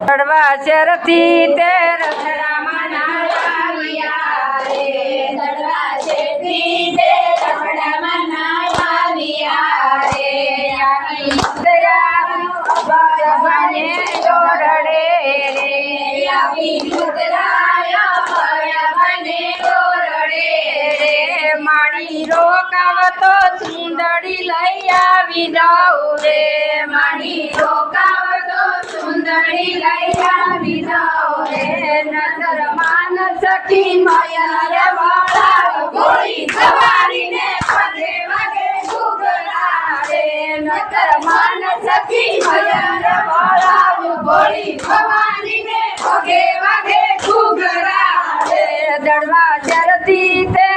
ચડવા શેરથી તે રથડામાં નાયા રે, ચડવા શેરથી તે રથડામાં નાયા રે, આવી ભગવાને જોરડે રે, આવી ઉતરાય ભગવાને જોરડે રે માડી રોકાવતો સુંદરી લઈ આવી દઉં રે, માડી રોકાવતો સુંદરી લઈ આવી દઉં રે, નજર માન સખી મયર વાળા ગોળી સવારીને પગે વાગે ઘૂઘરા રે, નતર માન સખી મયર વાળા ગોળી સવારીને પગે વાગે ઘૂઘરા રે, દડવા ચરતી તે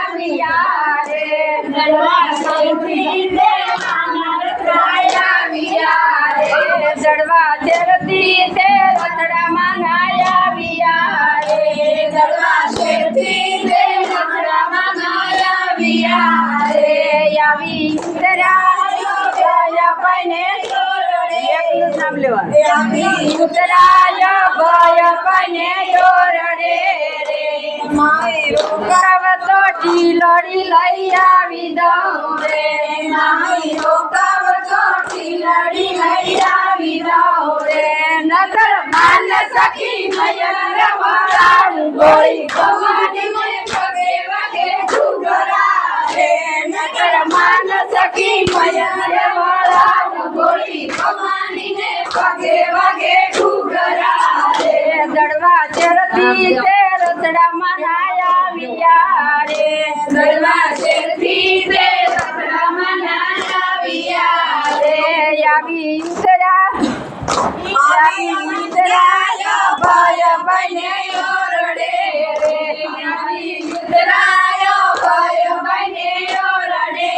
આવ્યા રે, દડવા શેરથી તે આવ્યા રે, દડવા ચરતી તે રથડામાં નાયા રે, દડવા શેરથી તે રથડામાં આવ્યા રે, આવી ઉતરાય ભાઈને એકનું નામ લેવાનું, આવી ઉતરાય ભય ભાઈને જોરડે રે, માય રોકાવતો ઢીલડી લઈ આવી દઉં રે, માય રોકાવતો ઢીલડી લઈ આવી દઉં રે, નગર માન સખી મયર વાળા ગોળી ભવાનીને પગે વાગે ઘૂઘરા રે, નગર માન સખી મયર વાળા ગોળી ભવાનીને પગે વાગે ઘૂઘરા રે, દડવા ચરતી તે રથડામાં નાયા રે, દડવા શેરથી તે રથડામાં આવ્યા રે, આવી ઉતરા આવી ઉતરાય ભય બને ઓરડે રે, આવી ઉતરાય ભય બને ઓરડે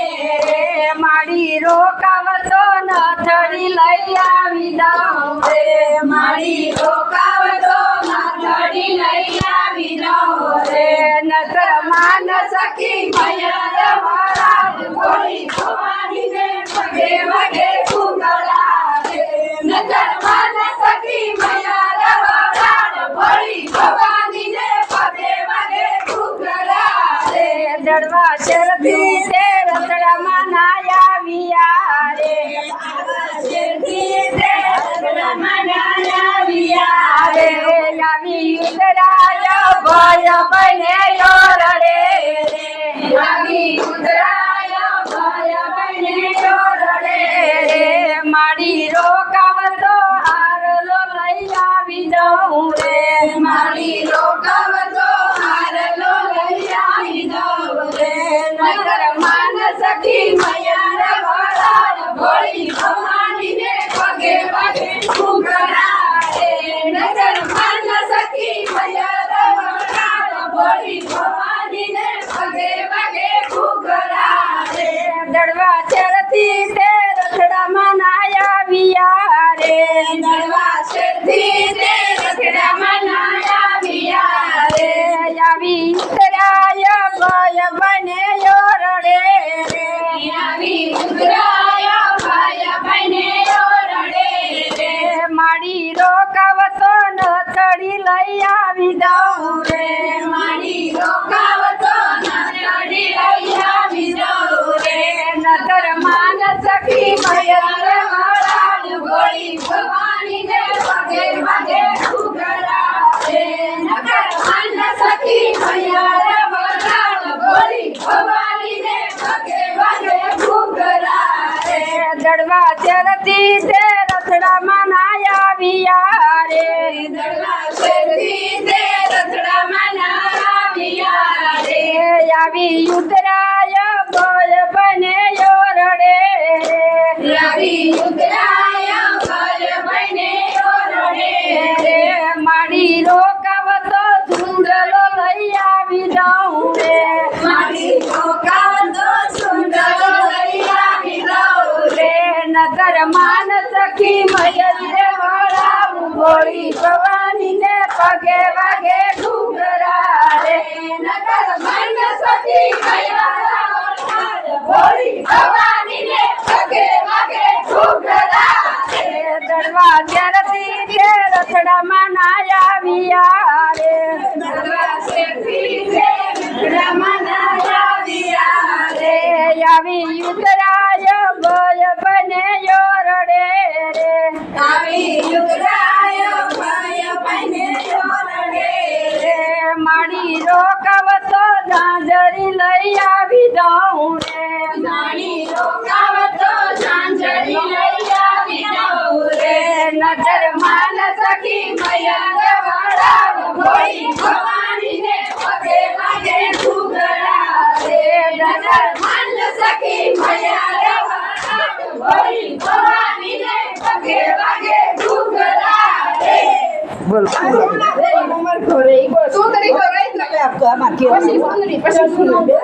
રે, માડી રોકાવતો નથડી લઈ આવી દઉં રે મારી રોકાવતો નાથડી લઈ આવી દઉં રે, નગર માન સખી મયર વાળા ગોળી ભવાનીને પગે વાગે ઘૂઘરા રે, નજર માન સખી મયર વાળા ગોળી ભવાનીને પગે વાગે ઘૂઘરા રે, દડવા ચરતી તે રથડામાં નાયા રે, શેરથી તે રથડામાં આવ્યા રે રે, આવી ઉતરાય ભય બને ઓરડે રે, આવી ઉતરાય ભય બને ઓરડે રે, માડી રોકાવતો હારલો લઈ આવી દઉં રે, મારી રોકાવતો હારલો લઈ આવી દઉં રે, નગર માન સખી મયર વાળા ગોળી ભવાનીને પગે વાગે ઘૂઘરા રે, નગર માન સખી મયર વાળા ગોળી ભવાનીને પગે વાગે ઘૂઘરા રે, દડવા ચરતી તે રથડામાં નાયા રે, દડવા શેરથી તે રથડામાં આવ્યા રે, આવી ઉતરાય ભય બને ઓરડે રે, આવી ઉતરાય ભય બને ઓરડે રે, માડી રોકાવતો નથડી લઈ આવી દઉં રે, મારી રોકાવતો નાથડી લઈ આવી દઉં રે, નગર માન સખી મયર વાળા ગોળી ભવાનીને પગે વાગે ઘૂઘરા રે, નગર માન સખી મયર વાળા ગોળી ભવાનીને પગે વાગે ઘૂઘરા રે, દડવા ચરતી તે રથડામાં નાયા રે, દડવા શેરથી તે રથડામાં આવ્યા રે, આવી ઉતરાય ભય બને ઓરડે રે, આવી ઉતરાય ભય બને ઓરડે રે, માડી રોકાવતો સુંદરો લઈ આવી દઉં રે, મારી રોકાવતો સુંદરો લઈ આવી દઉં રે, નગર માન સખી મયર વાળા ગોળી ભવાનીને પગે વાગે ઘૂઘરા રે, નગર માન સખી મયર વાળા ભોળી ભવાનીને પગે વાગે ઘૂઘરા રે. દડવા ત્યારથી તે રથડામાં ના આવ્યા રે દરવાજેથી તે રથડામાં ના આવ્યા રે. આવી યુતરાય ભય બને રડે રે આવી યુગરાય ભય બને રડે રે. મારી રોકાવતો ઝાંઝરી લઈ આવી દઉં રે નાની રોકાવતો ઝાંઝરી લઈ આવી દઉં રે. નજર માન સખી મૈયા વડાવ ભોળી ભવાનીને પગે વાગે ઘૂઘરા રે. નજર માન સખી મૈયા વડાવ ભોળી ભવાનીને પગે વાગે ઘૂઘરા રે. બોલ સુંદરી તો રહી જ નથી. પછી સુંદરી પછી સુંદરી